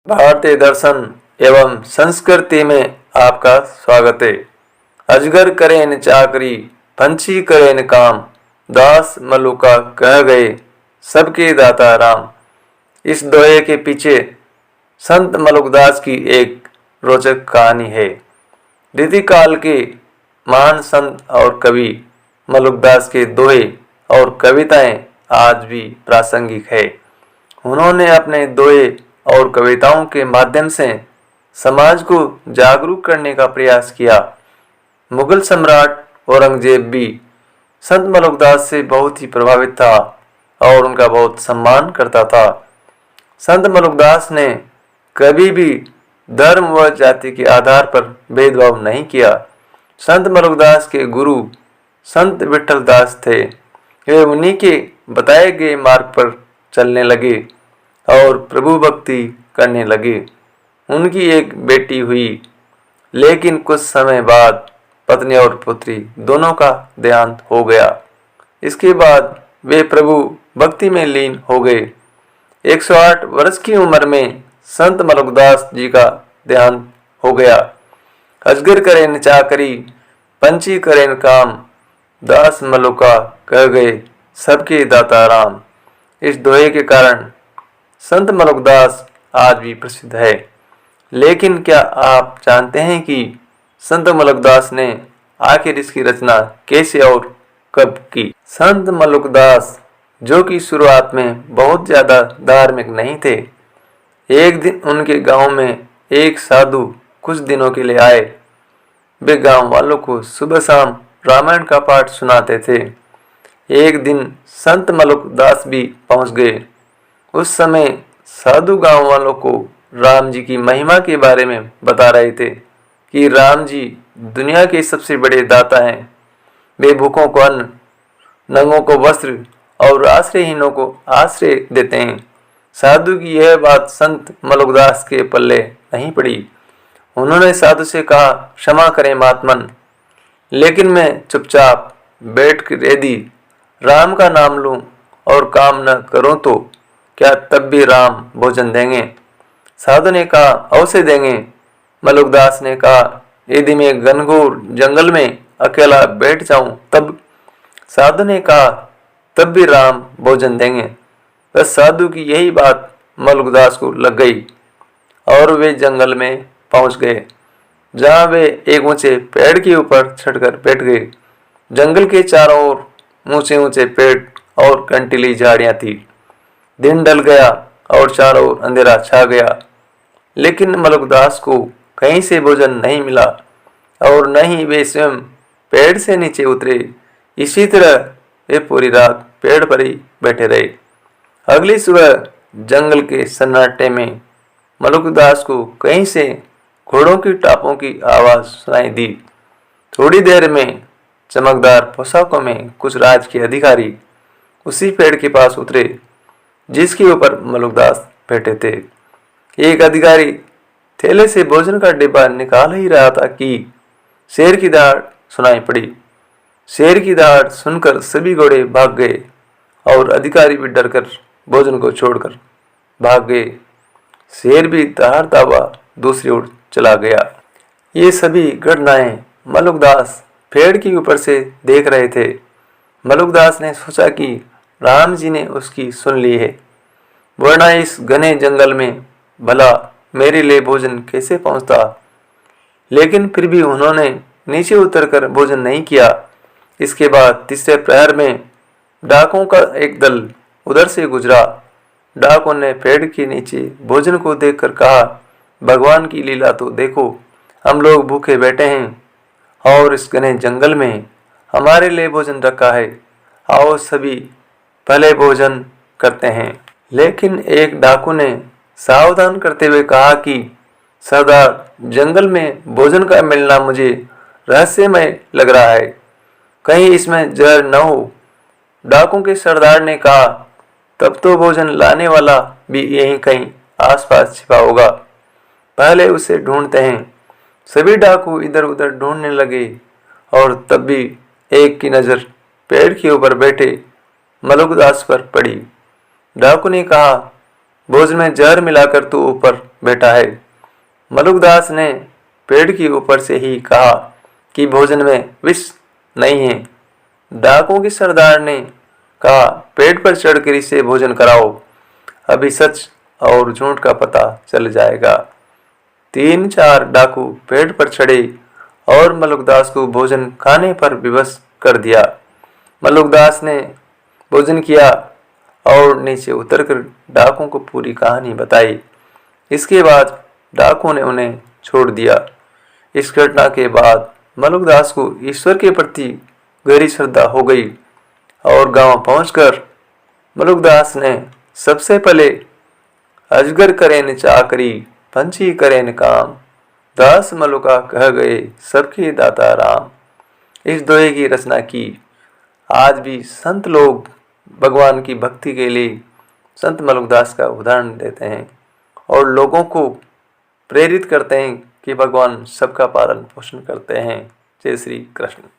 भारतीय दर्शन एवं संस्कृति में आपका स्वागत है। अजगर करे न चाकरी, पंछी करे न काम, दास मलुका कह गए सबके दाता राम। इस दोहे के पीछे संत मलुकदास की एक रोचक कहानी है। रीतिकाल के महान संत और कवि मलुकदास के दोहे और कविताएं आज भी प्रासंगिक है। उन्होंने अपने दोहे और कविताओं के माध्यम से समाज को जागरूक करने का प्रयास किया। मुगल सम्राट औरंगजेब भी संत मलुकदास से बहुत ही प्रभावित था और उनका बहुत सम्मान करता था। संत मलुकदास ने कभी भी धर्म व जाति के आधार पर भेदभाव नहीं किया। संत मलुकदास के गुरु संत विठल दास थे। वे उन्हीं के बताए गए मार्ग पर चलने लगे और प्रभु भक्ति करने लगे। उनकी एक बेटी हुई, लेकिन कुछ समय बाद पत्नी और पुत्री दोनों का देहांत हो गया। इसके बाद वे प्रभु भक्ति में लीन हो गए। 108 वर्ष की उम्र में संत मलुकदास जी का देहांत हो गया। अजगर करे न चाकरी, पंछी करे न काम, दास मलुका कह गए सबके दाता राम। इस दोहे के कारण संत मलुकदास आज भी प्रसिद्ध है। लेकिन क्या आप जानते हैं कि संत मलुकदास ने आखिर इसकी रचना कैसे और कब की? संत मलुकदास, जो कि शुरुआत में बहुत ज्यादा धार्मिक नहीं थे, एक दिन उनके गांव में एक साधु कुछ दिनों के लिए आए। वे गांव वालों को सुबह शाम रामायण का पाठ सुनाते थे। एक दिन संत मलुकदास भी पहुंच गए। उस समय साधु गांव वालों को राम जी की महिमा के बारे में बता रहे थे कि राम जी दुनिया के सबसे बड़े दाता हैं। वे भूखों को अन्न, नंगों को वस्त्र और आश्रयहीनों को आश्रय देते हैं। साधु की यह बात संत मलुकदास के पल्ले नहीं पड़ी। उन्होंने साधु से कहा, क्षमा करें महात्मन, लेकिन मैं चुपचाप बैठ कर यदि राम का नाम लूं और काम न करूं तो क्या तब भी राम भोजन देंगे? साधु ने कहा, अवश्य देंगे। मलुकदास ने कहा, यदि मैं घनघोर जंगल में अकेला बैठ जाऊं तब? साधु ने कहा, तब भी राम भोजन देंगे। बस साधु की यही बात मलुकदास को लग गई और वे जंगल में पहुंच गए, जहां वे एक ऊंचे पेड़ के ऊपर चढ़कर बैठ गए। जंगल के चारों ओर ऊंचे ऊंचे पेड़ और कंटीली झाड़ियां थी। दिन ढल गया और चारों ओर अंधेरा छा गया, लेकिन मलुकदास को कहीं से भोजन नहीं मिला और न ही वे स्वयं पेड़ से नीचे उतरे। इसी तरह वे पूरी रात पेड़ पर ही बैठे रहे। अगली सुबह जंगल के सन्नाटे में मलुकदास को कहीं से घोड़ों की टापों की आवाज सुनाई दी। थोड़ी देर में चमकदार पोशाकों में कुछ राज के अधिकारी उसी पेड़ के पास उतरे जिसके ऊपर मलुकदास बैठे थे। एक अधिकारी थैले से भोजन का डिब्बा निकाल ही रहा था कि शेर की दहाड़ सुनाई पड़ी। शेर की दहाड़ सुनकर सभी घोड़े भाग गए और अधिकारी भी डरकर भोजन को छोड़कर भाग गए। शेर भी दहाड़ता हुआ दूसरी ओर चला गया। ये सभी घटनाएं मलुकदास पेड़ के ऊपर से देख रहे थे। मलुकदास ने सोचा कि राम जी ने उसकी सुन ली है, वरना इस घने जंगल में भला मेरे लिए भोजन कैसे पहुंचता। लेकिन फिर भी उन्होंने नीचे उतरकर भोजन नहीं किया। इसके बाद तीसरे प्रहर में डाकुओं का एक दल उधर से गुजरा। डाकुओं ने पेड़ के नीचे भोजन को देखकर कहा, भगवान की लीला तो देखो, हम लोग भूखे बैठे हैं और इस घने जंगल में हमारे लिए भोजन रखा है। आओ सभी पहले भोजन करते हैं। लेकिन एक डाकू ने सावधान करते हुए कहा कि सरदार, जंगल में भोजन का मिलना मुझे रहस्यमय लग रहा है, कहीं इसमें जहर न हो। डाकू के सरदार ने कहा, तब तो भोजन लाने वाला भी यहीं कहीं आसपास छिपा होगा, पहले उसे ढूंढते हैं। सभी डाकू इधर उधर ढूंढने लगे और तब भी एक की नजर पेड़ के ऊपर बैठे मलुकदास पर पड़ी। डाकू ने कहा, भोजन में जहर मिलाकर तू ऊपर बैठा है। मलुकदास ने पेड़ के ऊपर से ही कहा कि भोजन में विष नहीं है। डाकुओं के सरदार ने कहा, पेड़ पर चढ़कर इसे भोजन कराओ, अभी सच और झूठ का पता चल जाएगा। 3-4 डाकू पेड़ पर चढ़े और मलुकदास को भोजन खाने पर विवश कर दिया। मलुकदास ने भोजन किया और नीचे उतरकर डाकुओं को पूरी कहानी बताई। इसके बाद डाकुओं ने उन्हें छोड़ दिया। इस घटना के बाद मलुकदास को ईश्वर के प्रति गहरी श्रद्धा हो गई और गांव पहुंचकर मलुकदास ने सबसे पहले अजगर करे न चाकरी, पंछी करे न काम, दास मलुका कह गए सबके दाता राम। इस दोहे की रचना की। आज भी संत लोग भगवान की भक्ति के लिए संत मलुकदास का उदाहरण देते हैं और लोगों को प्रेरित करते हैं कि भगवान सबका पालन पोषण करते हैं। जय श्री कृष्ण।